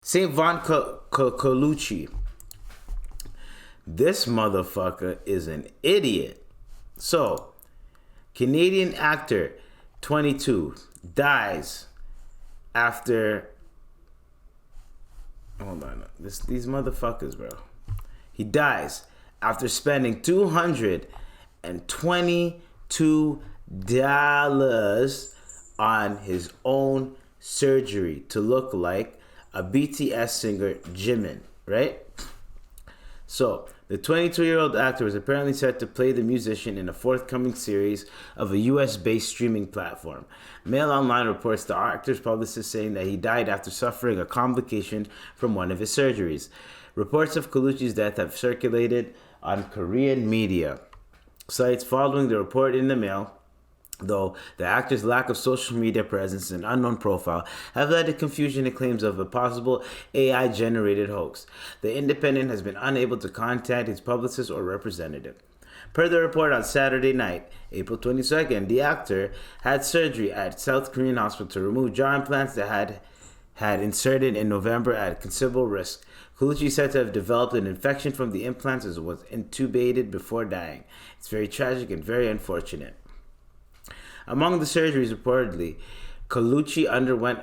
Saint Von Colucci. This motherfucker is an idiot. So, Canadian actor, 22, dies after... Hold on. These motherfuckers, bro. He dies after spending $222 on his own surgery to look like a BTS singer, Jimin, right? So, the 22-year-old actor was apparently set to play the musician in a forthcoming series of a US-based streaming platform. Mail Online reports the actor's publicist saying that he died after suffering a complication from one of his surgeries. Reports of Conlucci's death have circulated on Korean media sites following the report in the Mail, though the actor's lack of social media presence and unknown profile have led to confusion and claims of a possible AI-generated hoax. The Independent has been unable to contact its publicist or representative. Per the report on Saturday night, April 22nd, the actor had surgery at South Korean hospital to remove jaw implants that had inserted in November at considerable risk. Conlucci is said to have developed an infection from the implants and was intubated before dying. It's very tragic and very unfortunate. Among the surgeries reportedly, Conlucci underwent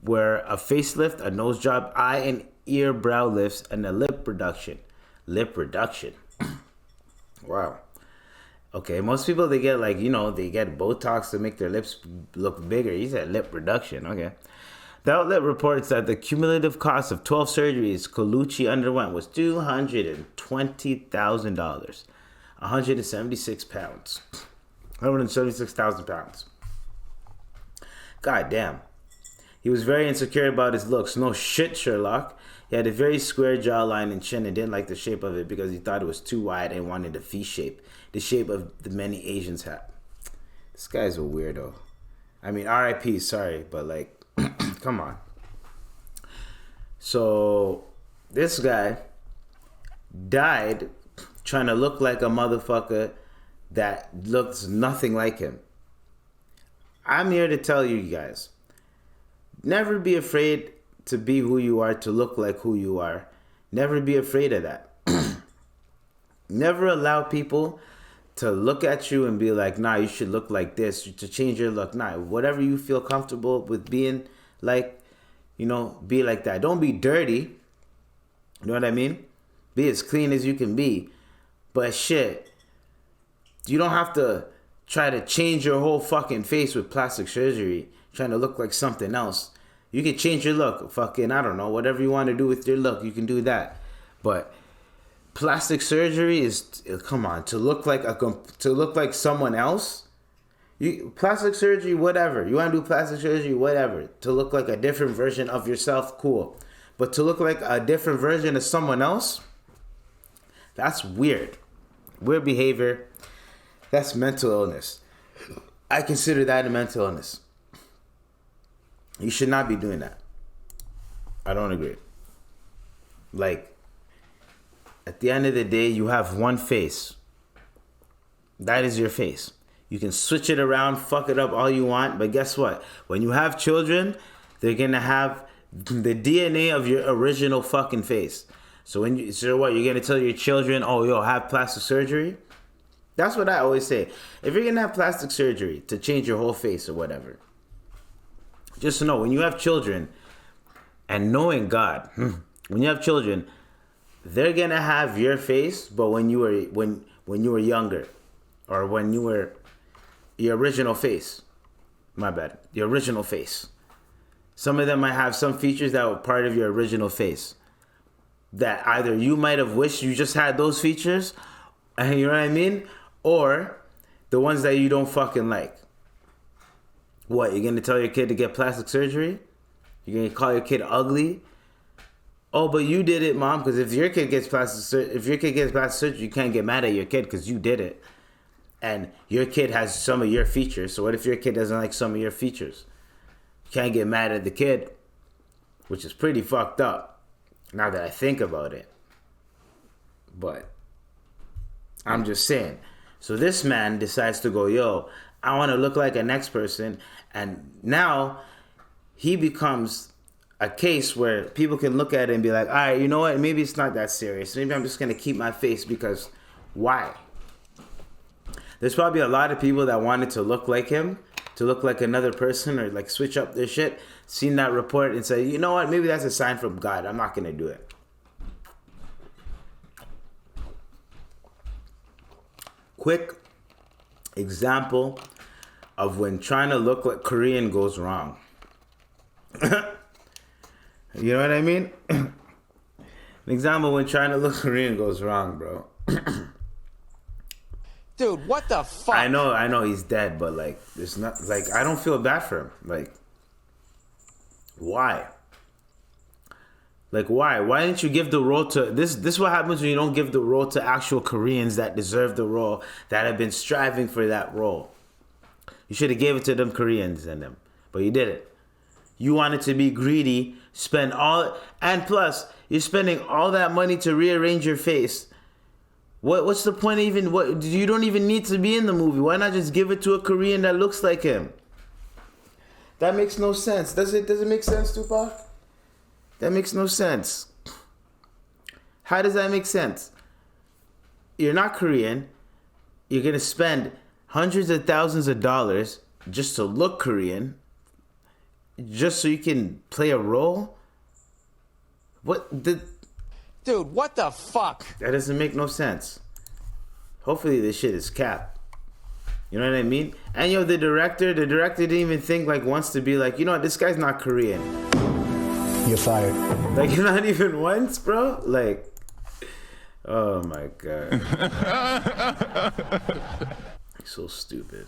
were a facelift, a nose job, eye and ear brow lifts, and a lip reduction. Lip reduction. Wow. Okay, most people, they get they get Botox to make their lips look bigger. He said lip reduction. Okay. The outlet reports that the cumulative cost of 12 surgeries Conlucci underwent was $220,000, 176 pounds. 176,000 pounds. God damn. He was very insecure about his looks. No shit, Sherlock. He had a very square jawline and chin and didn't like the shape of it because he thought it was too wide and wanted a V shape. The shape of the many Asians have. This guy's a weirdo. I mean, RIP, sorry, but come on. So, this guy died trying to look like a motherfucker that looks nothing like him. I'm here to tell you guys, never be afraid to be who you are, to look like who you are. Never be afraid of that. Never allow people to look at you and be like, nah, you should look like this, to change your look. Nah, whatever you feel comfortable with being like, be like that. Don't be dirty. You know what I mean? Be as clean as you can be. But shit, you don't have to try to change your whole fucking face with plastic surgery, trying to look like something else. You can change your look. Fucking, I don't know, whatever you want to do with your look, you can do that. But plastic surgery is, come on, to look like someone else. Plastic surgery, whatever. You want to do plastic surgery, whatever. To look like a different version of yourself, cool. But to look like a different version of someone else, that's weird. Weird behavior. That's mental illness. I consider that a mental illness. You should not be doing that. I don't agree. At the end of the day, you have one face. That is your face. You can switch it around, fuck it up all you want, but guess what? When you have children, they're gonna have the DNA of your original fucking face. So what? You're gonna tell your children, oh, yo, have plastic surgery? That's what I always say. If you're gonna have plastic surgery to change your whole face or whatever, just know when you have children, and knowing God, when you have children, they're gonna have your face, but when you were younger, or when you were your original face. My bad. The original face. Some of them might have some features that were part of your original face, that either you might have wished you just had those features, and you know what I mean? Or the ones that you don't fucking like. What, you're gonna tell your kid to get plastic surgery? You're gonna call your kid ugly? Oh, but you did it, mom. Because if your kid gets plastic surgery, you can't get mad at your kid because you did it, and your kid has some of your features. So what if your kid doesn't like some of your features? You can't get mad at the kid, which is pretty fucked up. Now that I think about it, but I'm just saying. So this man decides to go, yo, I want to look like a next person. And now he becomes a case where people can look at it and be like, all right, you know what? Maybe it's not that serious. Maybe I'm just going to keep my face because why? There's probably a lot of people that wanted to look like him, to look like another person or like switch up their shit, seen that report and say, you know what? Maybe that's a sign from God. I'm not going to do it. Quick example of when trying to look like Korean goes wrong. You know what I mean? An example when trying to look Korean goes wrong, bro. Dude, what the fuck? I know he's dead, but like, there's not, like, I don't feel bad for him. Like, why? Like, why? Why didn't you give the role to this? This is what happens when you don't give the role to actual Koreans that deserve the role, that have been striving for that role. You should have gave it to them Koreans and them, but you didn't. You wanted to be greedy, spend all, and plus, you're spending all that money to rearrange your face. What's the point even? What, you don't even need to be in the movie. Why not just give it to a Korean that looks like him? That makes no sense. Does it make sense, Tupac? That makes no sense. How does that make sense? You're not Korean. You're going to spend hundreds of thousands of dollars just to look Korean, just so you can play a role? Dude, what the fuck? That doesn't make no sense. Hopefully this shit is cap. You know what I mean? And the director didn't even think like once to be like, you know what, this guy's not Korean. You're fired. Like, not even once, bro? Like, oh my God. So stupid.